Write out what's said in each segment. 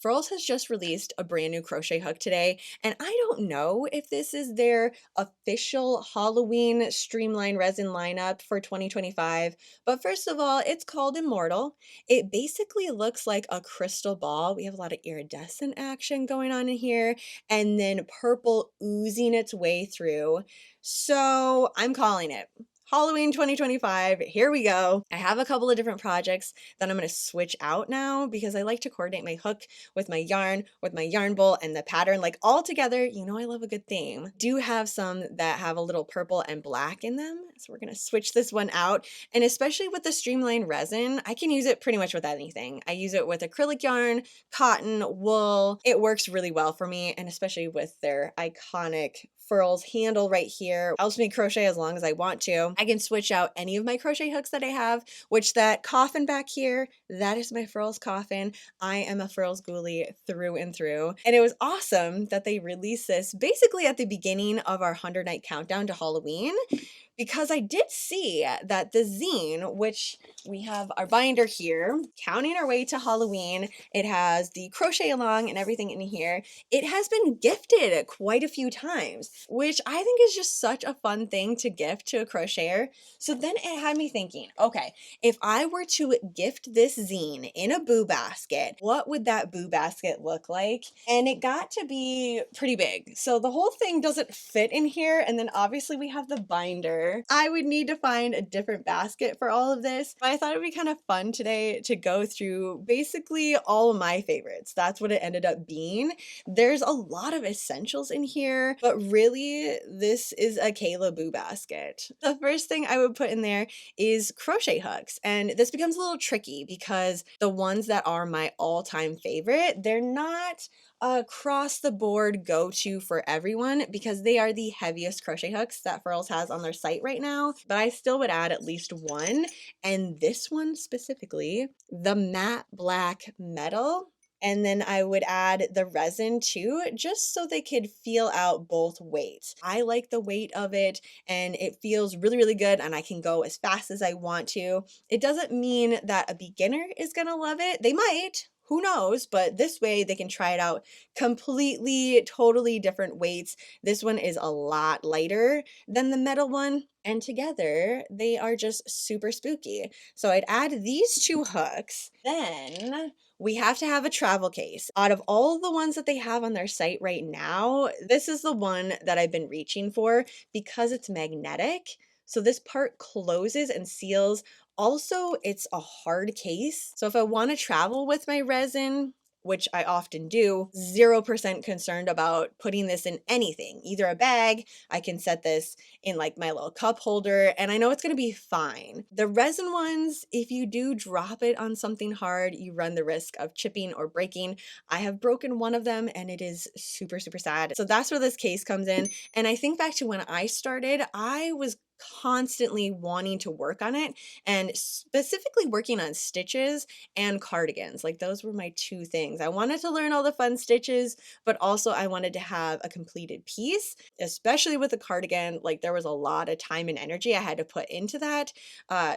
Furls has just released a brand new crochet hook today, and I don't know if this is their official Halloween streamline resin lineup for 2025, but first of all, it's called Immortal. It basically looks like a crystal ball. We have a lot of iridescent action going on in here, and then purple oozing its way through. So I'm calling it. Halloween 2025, here we go. I have a couple of different projects that I'm going to switch out now because I like to coordinate my hook with my yarn bowl, and the pattern like all together. You know I love a good theme. Do have some that have a little purple and black in them, so we're going to switch this one out. And especially with the streamlined resin, I can use it pretty much with anything. I use it with acrylic yarn, cotton, wool. It works really well for me, and especially with their iconic Furls handle right here. Helps me crochet as long as I want to. I can switch out any of my crochet hooks that I have, which that coffin back here, that is my Furls coffin. I am a Furls ghoulie through and through. And it was awesome that they released this basically at the beginning of our 100-night countdown to Halloween, because I did see that the zine, which we have our binder here, counting our way to Halloween, it has the crochet along and everything in here. It has been gifted quite a few times, which I think is just such a fun thing to gift to a crocheter. So then it had me thinking, okay, if I were to gift this zine in a boo basket, what would that boo basket look like? And it got to be pretty big. So the whole thing doesn't fit in here. And then obviously we have the binder. I would need to find a different basket for all of this. But I thought it'd be kind of fun today to go through basically all of my favorites. That's what it ended up being. There's a lot of essentials in here, but really this is a Kayla boo basket. The first thing I would put in there is crochet hooks. And this becomes a little tricky because the ones that are my all-time favorite, they're not across the board go-to for everyone because they are the heaviest crochet hooks that Furls has on their site right now, but I still would add at least one, and this one specifically, the matte black metal. And then I would add the resin too, just so they could feel out both weights. I like the weight of it and it feels really, really good, and I can go as fast as I want to. It doesn't mean that a beginner is gonna love it. They might, who knows, but this way they can try it out completely, totally different weights. This one is a lot lighter than the metal one, and together they are just super spooky. So I'd add these two hooks. Then we have to have a travel case. Out of all the ones that they have on their site right now, this is the one that I've been reaching for because it's magnetic. So this part closes and seals. Also, it's a hard case. So if I want to travel with my resin, which I often do, 0% concerned about putting this in anything, either a bag, I can set this in like my little cup holder, and I know it's going to be fine. The resin ones, if you do drop it on something hard, you run the risk of chipping or breaking. I have broken one of them and it is super, super sad. So that's where this case comes in. And I think back to when I started, I was constantly wanting to work on it, and specifically working on stitches and cardigans. Like those were my two things. I wanted to learn all the fun stitches, but also I wanted to have a completed piece, especially with a cardigan. Like there was a lot of time and energy I had to put into that.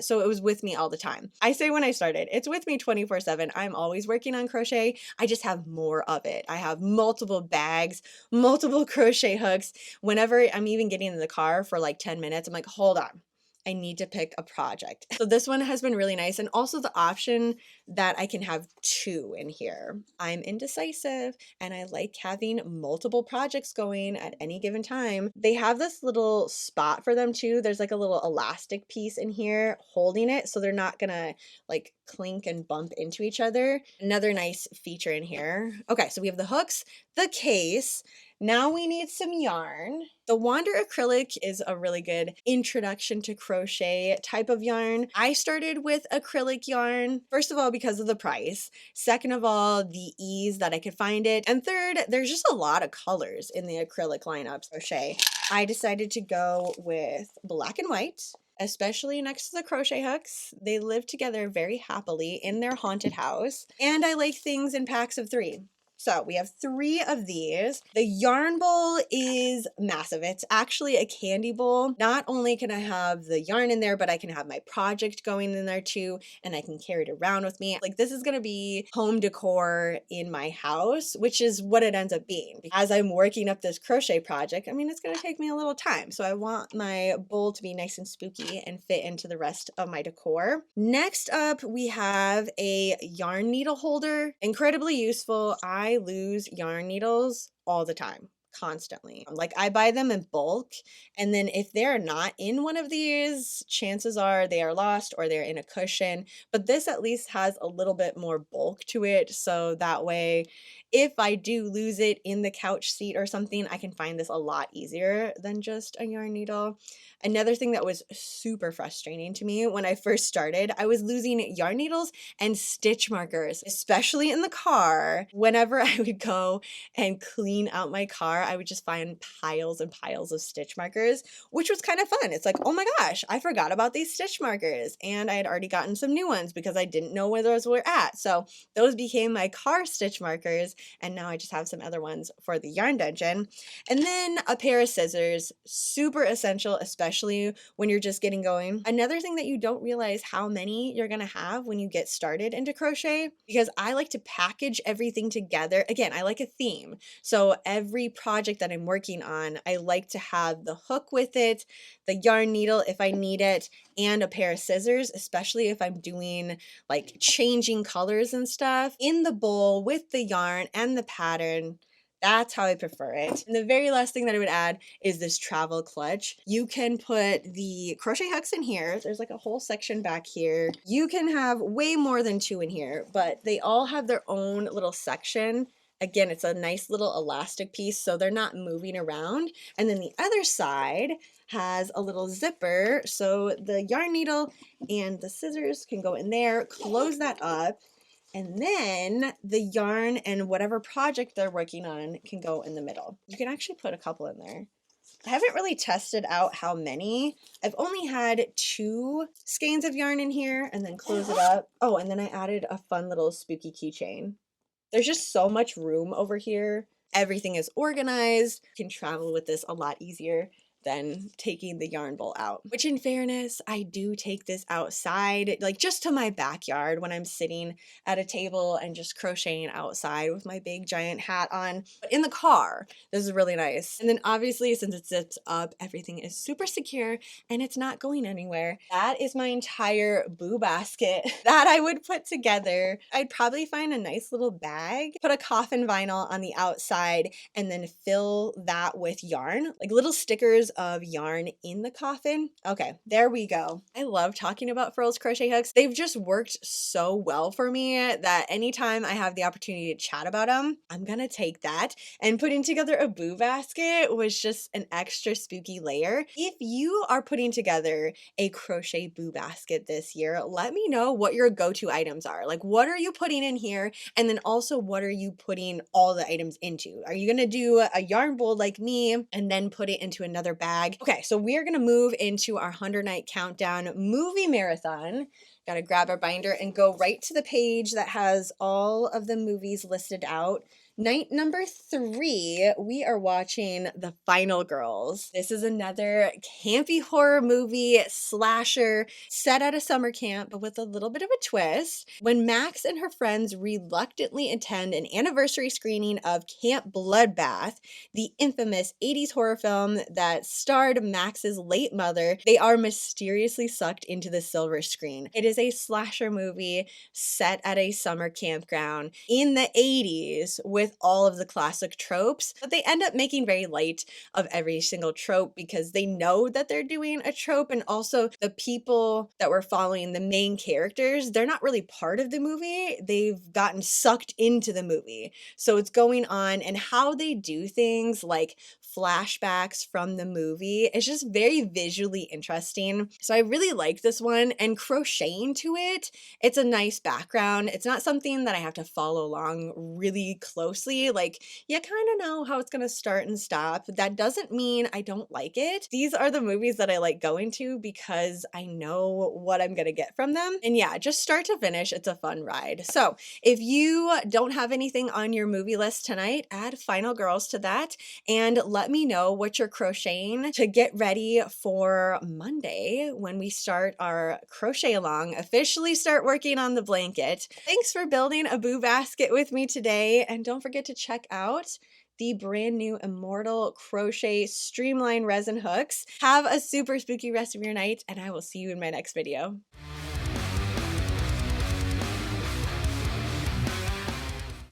So it was with me all the time. I say when I started, it's with me 24/7. I'm always working on crochet. I just have more of it. I have multiple bags, multiple crochet hooks. Whenever I'm even getting in the car for like 10 minutes, I'm like, hold on, I need to pick a project. So this one has been really nice. And also the option that I can have two in here. I'm indecisive and I like having multiple projects going at any given time. They have this little spot for them too. There's like a little elastic piece in here holding it, so they're not gonna like clink and bump into each other. Another nice feature in here. Okay, so we have the hooks, the case. Now we need some yarn. The Wander acrylic is a really good introduction to crochet type of yarn. I started with acrylic yarn, first of all, because of the price. Second of all, the ease that I could find it. And third, there's just a lot of colors in the acrylic lineup crochet. I decided to go with black and white, especially next to the crochet hooks. They live together very happily in their haunted house. And I like things in packs of 3. So we have 3 of these. The yarn bowl is massive. It's actually a candy bowl. Not only can I have the yarn in there, but I can have my project going in there too, and I can carry it around with me. Like, this is gonna be home decor in my house, which is what it ends up being. As I'm working up this crochet project, I mean, it's gonna take me a little time. So I want my bowl to be nice and spooky and fit into the rest of my decor. Next up, we have a yarn needle holder. Incredibly useful. I lose yarn needles all the time, constantly. Like, I buy them in bulk, and then if they're not in one of these, chances are they are lost or they're in a cushion. But this at least has a little bit more bulk to it, so that way if I do lose it in the couch seat or something, I can find this a lot easier than just a yarn needle. Another thing that was super frustrating to me when I first started, I was losing yarn needles and stitch markers, especially in the car. Whenever I would go and clean out my car, I would just find piles and piles of stitch markers, which was kind of fun. It's like, oh my gosh, I forgot about these stitch markers. And I had already gotten some new ones because I didn't know where those were at. So those became my car stitch markers. And now I just have some other ones for the yarn dungeon. And then a pair of scissors, super essential, especially when you're just getting going. Another thing that you don't realize how many you're gonna have when you get started into crochet, because I like to package everything together. Again, I like a theme. So every project that I'm working on, I like to have the hook with it, the yarn needle if I need it, and a pair of scissors, especially if I'm doing like changing colors and stuff in the bowl with the yarn and the pattern. That's how I prefer it. And the very last thing that I would add is this travel clutch. You can put the crochet hooks in here. There's like a whole section back here. You can have way more than 2 in here, but they all have their own little section. Again, it's a nice little elastic piece, so they're not moving around. And then the other side has a little zipper, so the yarn needle and the scissors can go in there, close that up, and then the yarn and whatever project they're working on can go in the middle. You can actually put a couple in there. I haven't really tested out how many. I've only had 2 skeins of yarn in here, and then close it up. Oh, and then I added a fun little spooky keychain. There's just so much room over here. Everything is organized. You can travel with this a lot easier than taking the yarn bowl out. Which, in fairness, I do take this outside, like just to my backyard when I'm sitting at a table and just crocheting outside with my big giant hat on. But in the car, this is really nice. And then obviously, since it zips up, everything is super secure and it's not going anywhere. That is my entire boo basket that I would put together. I'd probably find a nice little bag, put a coffin vinyl on the outside, and then fill that with yarn, like little stickers of yarn in the coffin. Okay, there we go. I love talking about Furls crochet hooks. They've just worked so well for me that anytime I have the opportunity to chat about them, I'm gonna take that. And putting together a boo basket was just an extra spooky layer. If you are putting together a crochet boo basket this year, let me know what your go-to items are. Like, what are you putting in here? And then also, what are you putting all the items into? Are you gonna do a yarn bowl like me and then put it into another bag? Okay, so we're gonna move into our 100 night countdown movie marathon. Gotta grab our binder and go right to the page that has all of the movies listed out. Night number 3, we are watching The Final Girls. This is another campy horror movie slasher set at a summer camp, but with a little bit of a twist. When Max and her friends reluctantly attend an anniversary screening of Camp Bloodbath, the infamous 80s horror film that starred Max's late mother, they are mysteriously sucked into the silver screen. It is a slasher movie set at a summer campground in the 80s with all of the classic tropes, but they end up making very light of every single trope because they know that they're doing a trope, and also the people that were following the main characters, they're not really part of the movie. They've gotten sucked into the movie. So it's going on, and how they do things like flashbacks from the movie, it's just very visually interesting. So I really like this one, and crocheting to it, it's a nice background. It's not something that I have to follow along really closely closely, like, you kind of know how it's going to start and stop. That doesn't mean I don't like it. These are the movies that I like going to because I know what I'm going to get from them. And yeah, just start to finish, it's a fun ride. So if you don't have anything on your movie list tonight, add Final Girls to that and let me know what you're crocheting to get ready for Monday when we start our crochet along, officially start working on the blanket. Thanks for building a boo basket with me today, and don't forget to check out the brand new Immortal Crochet Streamline Resin Hooks. Have a super spooky rest of your night, and I will see you in my next video.